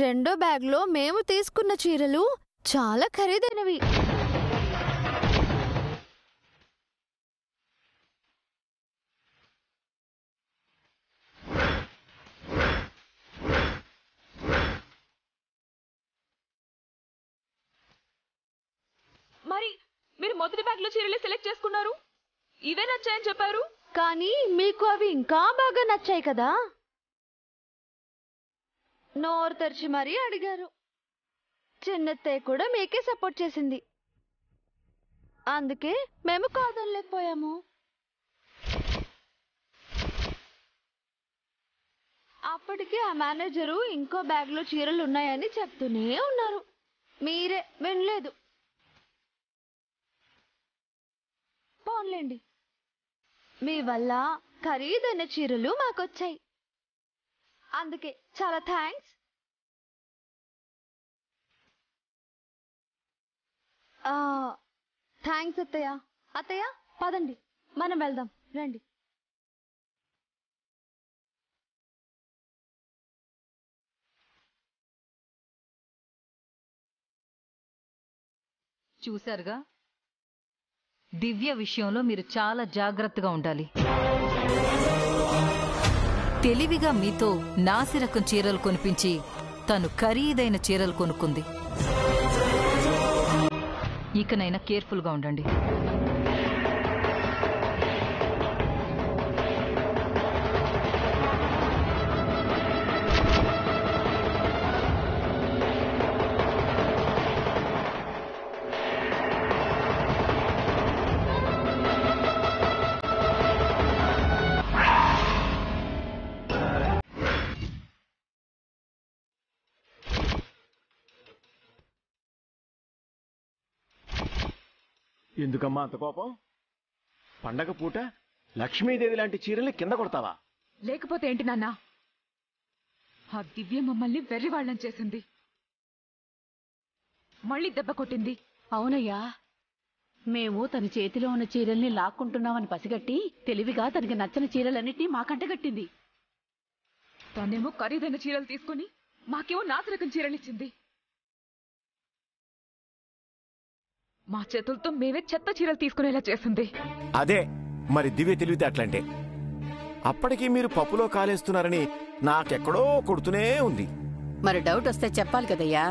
రెండో బ్యాగ్లో మేము తీసుకున్న చీరలు చాలా ఖరీదైనవి. మరి మీరు మొదటి బ్యాగ్లో చీరలే సెలెక్ట్ చేసుకున్నారు, ఇవే నచ్చాయని చెప్పారు. కానీ మీకు అవి ఇంకా బాగా నచ్చాయి కదా, నోరు తెరిచి మరీ అడిగారు. చిన్నత్తయ్య కూడా మీకే సపోర్ట్ చేసింది, అందుకే మేము కాదనలేకపోయాము. అప్పటికి ఆ మేనేజరు ఇంకో బ్యాగ్లో చీరలు ఉన్నాయని చెప్తూనే ఉన్నారు, మీరే వినలేదు. పోన్లేండి, మీ వల్ల ఖరీదైన చీరలు మాకొచ్చాయి, అందుకే చాలా థ్యాంక్స్. థ్యాంక్స్ అత్తయ్య. అత్తయ్య పదండి, మనం వెళ్దాం రండి. చూశారుగా, దివ్య విషయంలో మీరు చాలా జాగ్రత్తగా ఉండాలి. తెలివిగా మీతో నాసిరకం చీరలు కొనిపించి తను ఖరీదైన చీరలు కొనుక్కుంది. ఇకనైనా కేర్ఫుల్గా ఉండండి. ఎందుకమ్మా అంత కోపం? పండగ పూట లక్ష్మీదేవి లాంటి చీరల్ని కింద కొడతావా? లేకపోతే ఏంటి నాన్న, ఆ దివ్య మమ్మల్ని వెర్రివాళ్ళని చేసింది, మళ్ళీ దెబ్బ కొట్టింది. అవునయ్యా, మేము తన చేతిలో ఉన్న చీరల్ని లాక్కుంటున్నామని పసిగట్టి తెలివిగా తనకి నచ్చని చీరలన్నిటినీ మాకంటగట్టింది. తనేమో ఖరీదైన చీరలు తీసుకుని మాకేమో నాసిరకం చీరలిచ్చింది. మా చేతులతో మేమే చెత్త చీరలు తీసుకునేలా చేసింది. అదే మరి దివ్య తెలివితే అట్లంటే. అప్పటికి మీరు పప్పులో కాలేస్తున్నారని నాకెక్కడో కొడుతూనే ఉంది. మరి డౌట్ వస్తే చెప్పాలి కదయ్యా.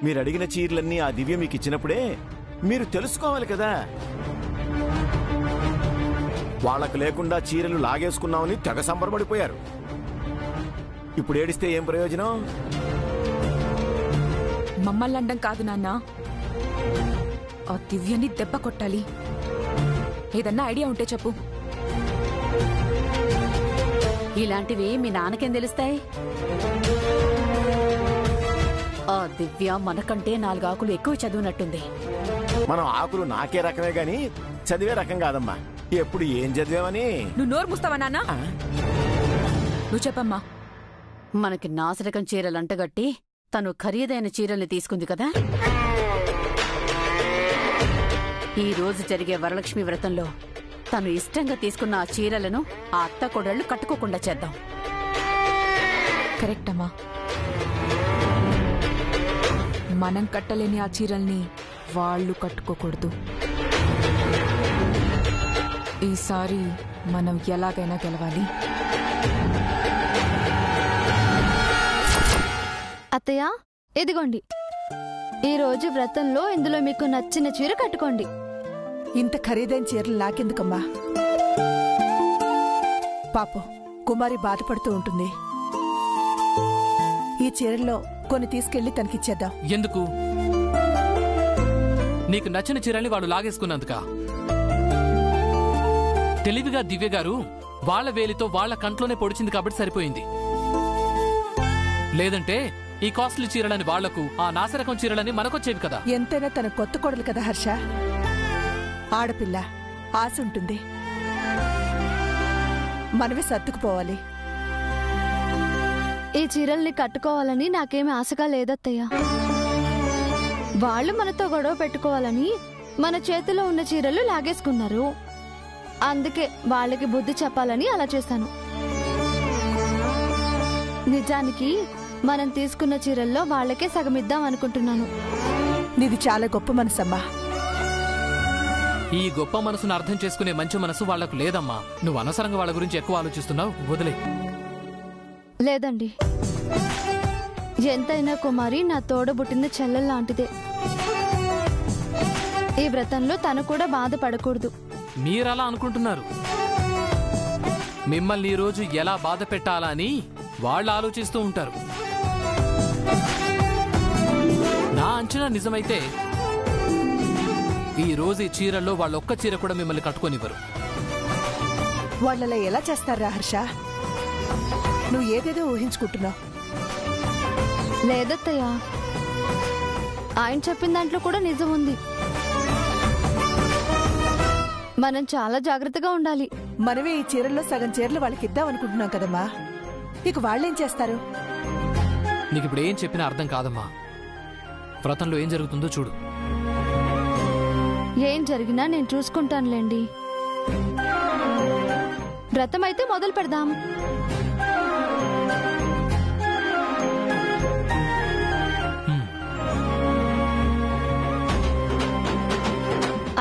మీరు అడిగిన చీరలన్నీ ఆ దివ్య మీకు ఇచ్చినప్పుడే మీరు తెలుసుకోవాలి కదా. వాళ్లకు లేకుండా చీరలు లాగేసుకున్నామని తెగ సంబరపడిపోయారు. ఇప్పుడు ఏడిస్తే ఏం ప్రయోజనం? మమ్మల్ని అండం కాదు నాన్న, ఆ దివ్యని దెబ్బ కొట్టాలి. ఏదన్నా ఐడియా ఉంటే చెప్పు. ఇలాంటివి మీ నాన్నకేం తెలుస్తాయి? ఆ దివ్య మనకంటే 4 ఆకులు ఎక్కువ చదివినట్టుంది. మనం ఆకులు నాకే రకమే గాని చదివే రకం కాదమ్మా. ఎప్పుడు ఏం చదివామని. నువ్వు నోరు మూస్తావా నాన్న? నువ్వు చెప్పమ్మా. మనకి నాసిరకం చీరలు అంటగట్టి తను ఖరీదైన చీరల్ని తీసుకుంది కదా. ఈ రోజు జరిగే వరలక్ష్మి వ్రతంలో తను ఇష్టంగా తీసుకున్న ఆ చీరలను ఆ అత్త కోడళ్లు కట్టుకోకుండా చేద్దాం. కరెక్ట్ అమ్మా. మనం కట్టలేని ఆ చీరల్ని వాళ్ళు కట్టుకోకూడదు. ఈసారి మనం ఎలాగైనా గెలవాలి. అత్తయ్య ఇదిగోండి, ఈ రోజు వ్రతంలో ఇందులో మీకు నచ్చిన చీర కట్టుకోండి. ఇంత ఖరీదైన చీరలు నాకెందుకమ్మా? పాపం కుమారి బాధపడుతూ ఉంటుంది. ఈ చీరల్లో కొన్ని తీసుకెళ్లి తనకిచ్చేద్దాం. ఎందుకు? నీకు నచ్చిన చీరల్ని వాడు లాగేసుకున్నందుక? తెలివిగా దివ్య గారు వాళ్ల వేలితో వాళ్ల కంట్లోనే పొడిచింది కాబట్టి సరిపోయింది. లేదంటే ఈ కాస్ట్లీ చీరలని వాళ్లకు, ఆ నాసిరకం చీరలని మనకొచ్చేవి కదా. ఎంతైనా తన కొత్త కోడలు కదా హర్ష. ఆడపిల్ల ఆశ ఉంటుంది, మనమే సర్దుకుపోవాలి. ఈ చీరల్ని కట్టుకోవాలని నాకేమీ ఆశగా లేదత్తయ్య. వాళ్ళు మనతో గొడవ పెట్టుకోవాలని మన చేతిలో ఉన్న చీరలు లాగేసుకున్నారు, అందుకే వాళ్ళకి బుద్ధి చెప్పాలని అలా చేశాను. నిజానికి మనం తీసుకున్న చీరల్లో వాళ్ళకే సగం ఇద్దాం అనుకుంటున్నాను. నీది చాలా గొప్ప మనసమ్మా. ఈ గొప్ప మనసును అర్థం చేసుకునే మంచి మనసు వాళ్లకు లేదమ్మా. నువ్వు అనవసరంగా వాళ్ళ గురించి ఎక్కువ ఆలోచిస్తున్నావు. వదిలే. లేదండి, ఎంతైనా కుమారి నా తోడబుట్టిన చెల్లెల్లాంటిదే. ఈ వ్రతంలో తను కూడా బాధపడకూడదు. మీరలా అనుకుంటున్నారు. మిమ్మల్ని ఈ రోజు ఎలా బాధ పెట్టాలా అని వాళ్ళు ఆలోచిస్తూ ఉంటారు. నా అంచనా నిజమైతే ఈ రోజు ఈ చీరల్లో వాళ్ళొక్క చీర కూడా మిమ్మల్ని కట్టుకోనివ్వరు. వాళ్ళలా ఎలా చేస్తారా హర్ష? నువ్వు ఏదేదో ఊహించుకుంటున్నావు. లేదత్తయ్య, ఆయన చెప్పిన దాంట్లో కూడా నిజం ఉంది. మనం చాలా జాగ్రత్తగా ఉండాలి. మనమే ఈ చీరల్లో సగం చీరలు వాళ్ళకి ఇద్దాం అనుకుంటున్నాం కదమ్మా. ఇక వాళ్ళేం చేస్తారు? నీకు ఇప్పుడు ఏం చెప్పినా అర్థం కాదమ్మా. వ్రతంలో ఏం జరుగుతుందో చూడు. ఏం జరిగినా నేను చూసుకుంటానులేండి. వ్రతం అయితే మొదలు పెడదాం.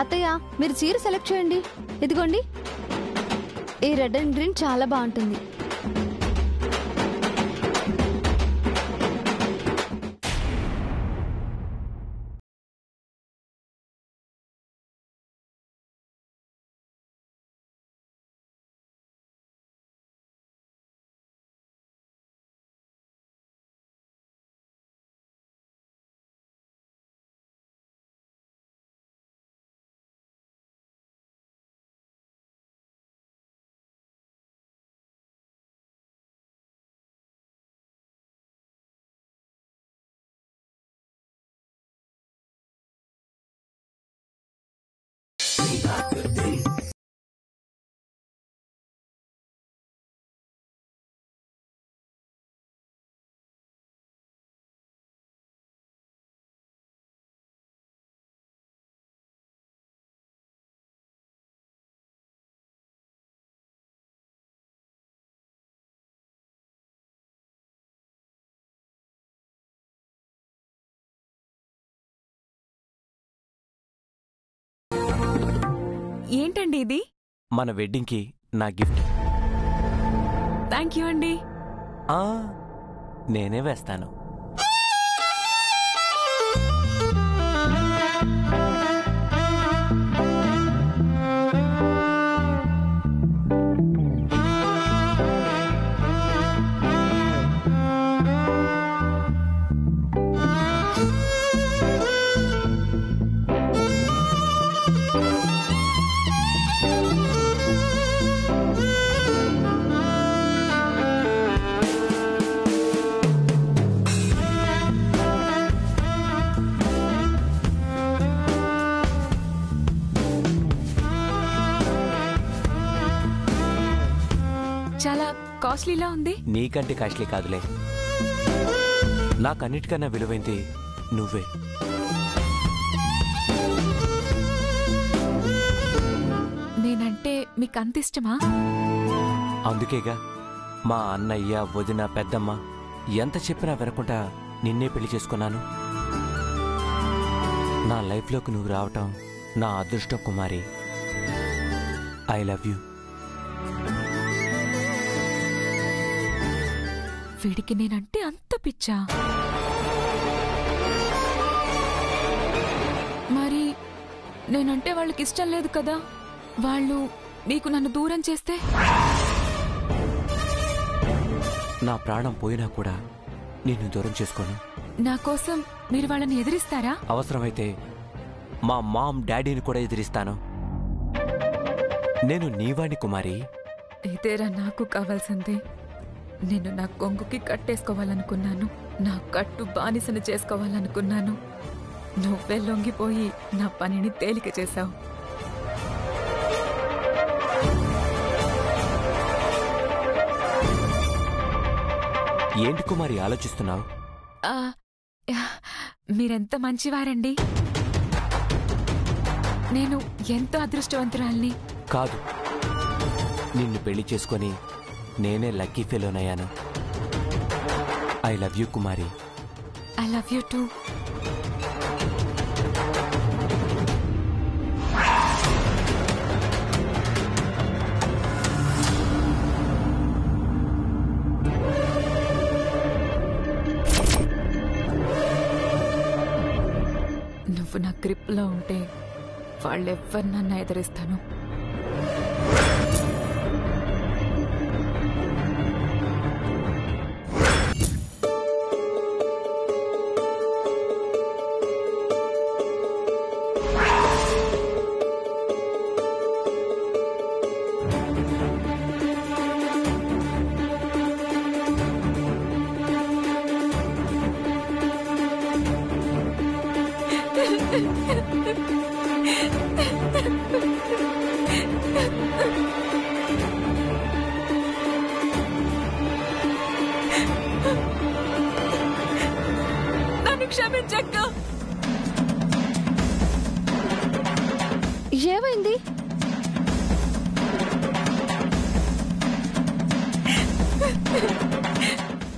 అత్తయ్య, మీరు చీర సెలెక్ట్ చేయండి. ఇదిగోండి, ఈ రెడ్ అండ్ గ్రీన్ చాలా బాగుంటుంది. ఏంటండి ఇది? మన వెడ్డింగ్కి నా గిఫ్ట్. థ్యాంక్ యూ అండి. నేనే వేస్తాను. చాలా కాస్ట్లీలా ఉంది. నీకంటే కాస్ట్లీ కాదులే. నాకన్నిటికన్నా విలువైంది నువ్వే. నేనంటే మీకు అంత ఇష్టమా? అందుకేగా మా అన్నయ్య, వదిన, పెద్దమ్మ ఎంత చెప్పినా వినకుండా నిన్నే పెళ్లి చేసుకున్నాను. నా లైఫ్లోకి నువ్వు రావటం నా అదృష్టం కుమారి. I love you. వీడికి నేనంటే అంత పిచ్చా? మరి నేనంటే వాళ్ళకి ఇష్టం లేదు కదా? వాళ్ళు నీకు నన్ను దూరం చేస్తే? నా ప్రాణం పోయినా కూడా నిన్ను దూరం చేసుకోను. నా కోసం మీరు వాళ్ళని ఎదిరిస్తారా? అవసరమైతే మా మామ్ డాడీని కూడా ఎదిరిస్తాను. నేను నీవాణ్ణి కుమారి. ఇదేరా నాకు కావాల్సింది. నిన్ను నా కొంగుకి కట్టేసుకోవాలనుకున్నాను. నా కట్టు బానిసను చేసుకోవాలనుకున్నాను. నువ్వే లొంగిపోయి నా పనిని తేలిక చేశావు. ఏంటి కుమారి ఆలోచిస్తున్నావు? మీరెంత మంచివారండి. నేను ఎంతో అదృష్టవంతురాల్ని. కాదు, నిన్ను పెళ్లి చేసుకొని నేనే లక్కీ ఫెలోనయ్యాను. I love you Kumari. I love you too. నువ్వు నా గ్రిప్లో ఉంటే వాళ్ళెవ్వరినన్నా ఎదిరిస్తాను. నన్ను క్షమించక్క. ఏమైంది?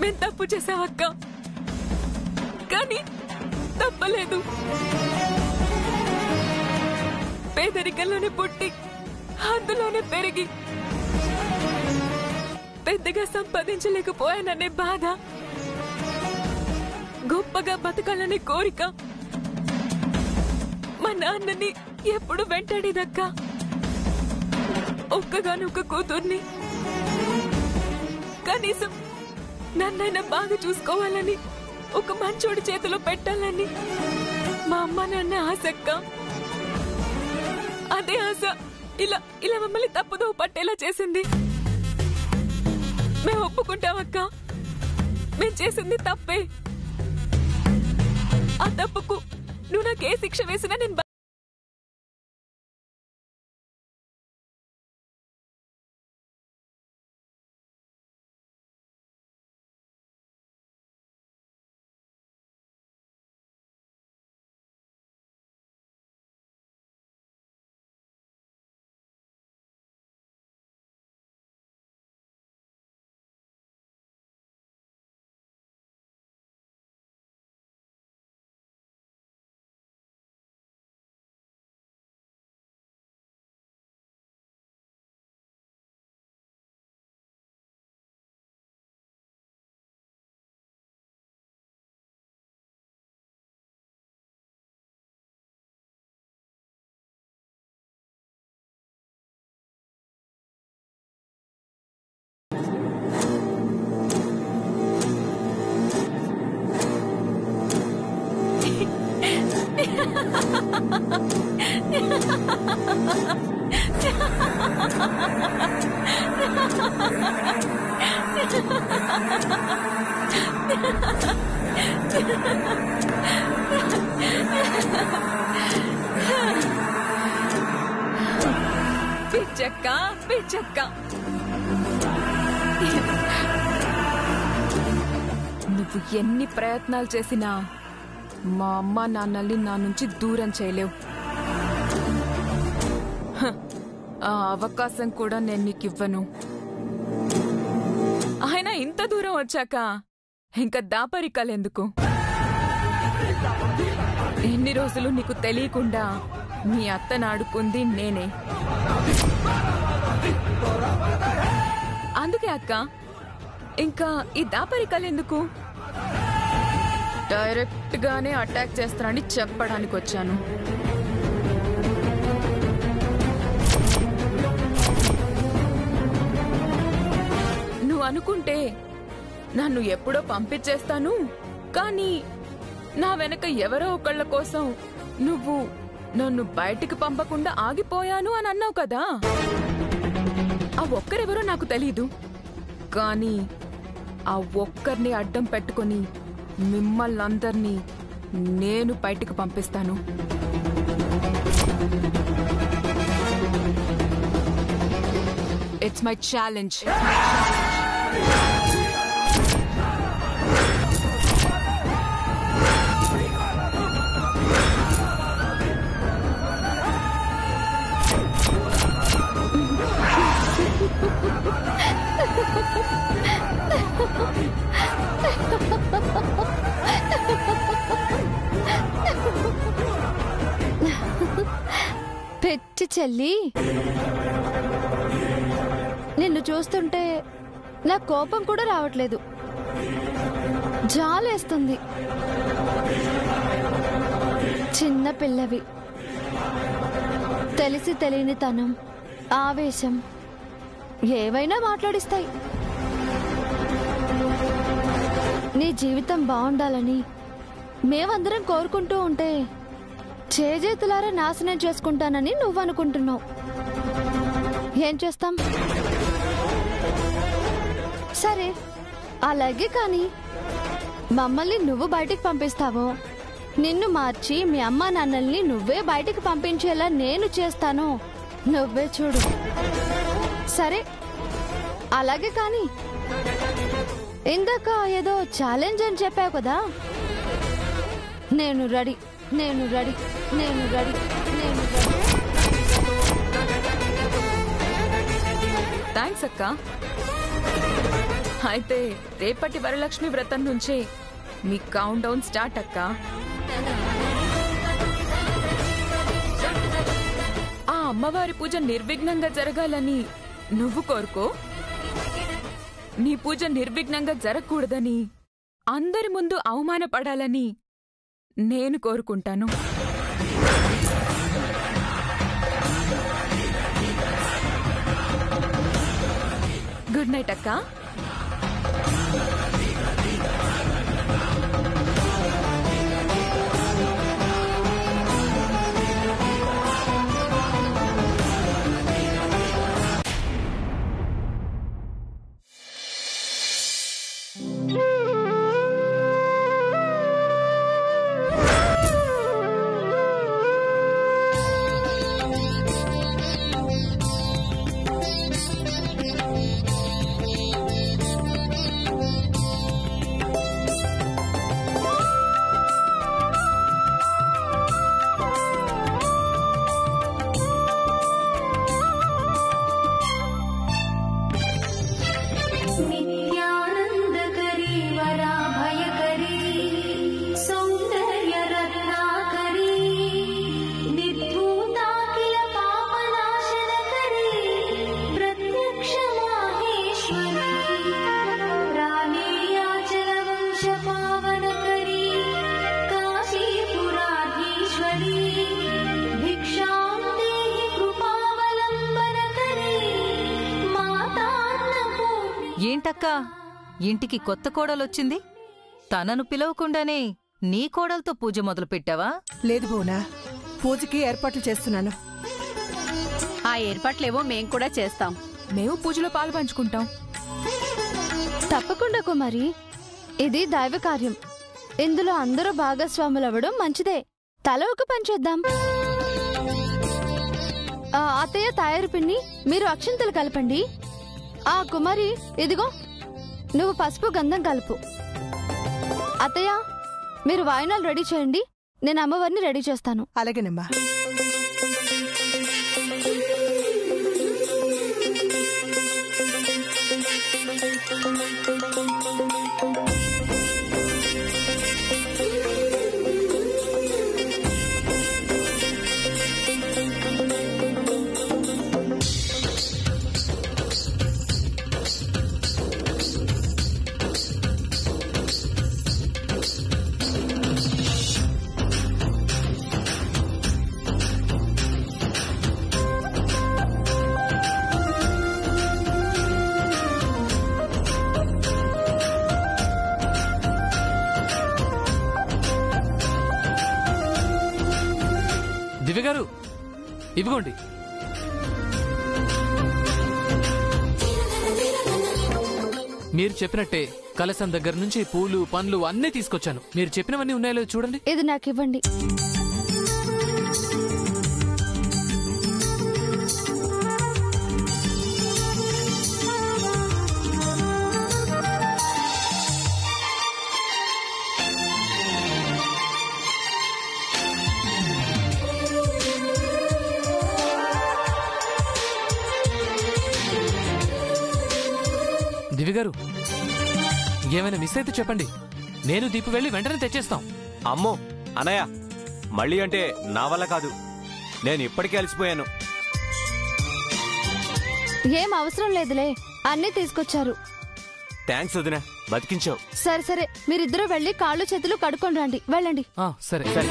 మేము తప్పు చేసామక్క, కానీ తప్పలేదు. పేదరికంలోనే పుట్టి అందులోనే పెరిగి పెద్దగా సంపాదించలేకపోయాననే బాధ, గొప్పగా బతకాలనే కోరిక మా నాన్నని ఎప్పుడు వెంటాడేదక్క. ఒక్కగానొక్క కూతుర్ని కనీసం నన్నైనా బాగా చూసుకోవాలని, ఒక మంచోడి చేతిలో పెట్టాలని మా అమ్మ నాన్న ఆశక్క. అదే ఆశ ఇలా మమ్మల్ని తప్పుదో పట్టేలా చేసింది. మేము ఒప్పుకుంటామక్క, మేము చేసింది తప్పే. ఆ తప్పుకు నువ్వు నాకే శిక్ష వేసినా నేను పిచ్చక్క. నువ్వు ఎన్ని ప్రయత్నాలు చేసినా మా అమ్మ నాన్నల్ని నా నుంచి దూరం చేయలేవు. ఆ అవకాశం కూడా నేను నీకు ఇవ్వను. ఆయన ఇంత దూరం వచ్చాక ఇంకా దాపరికాలెందుకు? ఎన్ని రోజులు నీకు తెలియకుండా మీ అత్తను ఆడుకుంది నేనే. అందుకే అక్క, ఇంకా ఈ దాపరికాలెందుకు? డైరెక్ట్ గానే అటాక్ చేస్తానని చెప్పడానికి వచ్చాను. నువ్వు అనుకుంటే నన్ను ఎప్పుడో పంపించేస్తాను, కానీ నా వెనక ఎవరో ఒకళ్ళ కోసం నువ్వు నన్ను బయటికి పంపకుండా ఆగిపోయాను అని అన్నావు కదా. ఆ ఒక్కరెవరో నాకు తెలీదు, కానీ ఆ ఒక్కరిని అడ్డం పెట్టుకుని మిమ్మల్నందర్నీ నేను బయటికి పంపిస్తాను. It's my challenge. పెట్టి చెల్లి, నిన్ను చూస్తుంటే నా కోపం కూడా రావట్లేదు, జాలేస్తుంది. చిన్న పిల్లవి, తెలిసి తెలియని తనం, ఆవేశం ఏవైనా మాట్లాడిస్తాయి. నీ జీవితం బాగుండాలని మేమందరం కోరుకుంటూ ఉంటే చేజేతులారా నాశనం చేసుకుంటానని నువ్వనుకుంటున్నావు. ఏం చేస్తాం? సరే అలాగే, కానీ మమ్మల్ని నువ్వు బయటికి పంపిస్తావో, నిన్ను మార్చి మీ అమ్మా నాన్నల్ని నువ్వే బయటికి పంపించేలా నేను చేస్తాను, నువ్వే చూడు. సరే అలాగే, కానీ ఇందాక ఏదో ఛాలెంజ్ అని చెప్పావు కదా, నేను రెడీ, నేను రెడీ, నేను రెడీ, నేను రెడీ. థ్యాంక్స్ అక్క. అయితే రేపటి వరలక్ష్మి వ్రతం నుంచే మీ కౌంట్ డౌన్ స్టార్ట్ అక్క. ఆ అమ్మవారి పూజ నిర్విఘ్నంగా జరగాలని నువ్వు కోరుకో. నీ పూజ నిర్విఘ్నంగా జరగకూడదని, అందరి ముందు అవమానపడాలని నేను కోరుకుంటాను. గుడ్ నైట్ అక్క. ఏంటక్కా, ఇంటికి కొత్త కోడలొచ్చింది, తనను పిలవకుండానే నీ కోడలతో పూజ మొదలు పెట్టావా? లేదు బోనా, పూజకి ఏర్పాట్లు చేస్తున్నాను. ఆ ఏర్పాట్లేవో మేం కూడా చేస్తాం. మేము పూజలో పాలు పంచుకుంటాం. తప్పకుండా కుమారి, ఇది దైవ కార్యం. ఇందులో అందరూ భాగస్వాములవ్వడం మంచిదే. తల ఒక పని చేద్దాం. అత్తయ్య తయారు పిన్ని, మీరు అక్షంతలు కలపండి. ఆ కుమారి, ఇదిగో నువ్వు పసుపు గంధం కలుపు. అత్తయ్య, మీరు వాయినాలు రెడీ చేయండి, నేను అమ్మవారిని రెడీ చేస్తాను. అలాగేనమ్మా. దివ్య గారు, ఇవ్వండి. మీరు చెప్పినట్టే కలసం దగ్గర నుంచి పూలు పండ్లు అన్నీ తీసుకొచ్చాను. మీరు చెప్పినవన్నీ ఉన్నాయో చూడండి. ఇది నాకు ఇవ్వండి. దివ్య గారు, ఏమైనా మిస్ అయితే చెప్పండి, నేను దీపు వెళ్ళి వెంటనే తెచ్చేస్తాం. అమ్మో అన్నయ్య, మళ్ళీ అంటే నా వల్ల కాదు. నేను ఇప్పటికే అలసిపోయాను. ఏం అవసరం లేదులే, అన్నీ తీసుకొచ్చారు. థ్యాంక్స్ వదినా, బతికించావు. సరే సరే, మీరిద్దరూ వెళ్ళి కాళ్ళు చేతులు కడుక్కొని రండి, వెళ్ళండి. సరే సరే.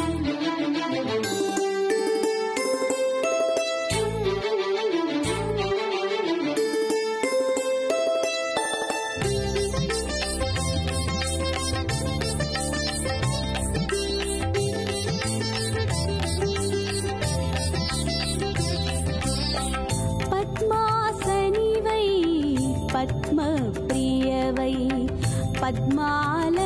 పద్మాసనివై పద్మప్రియవై పద్మాల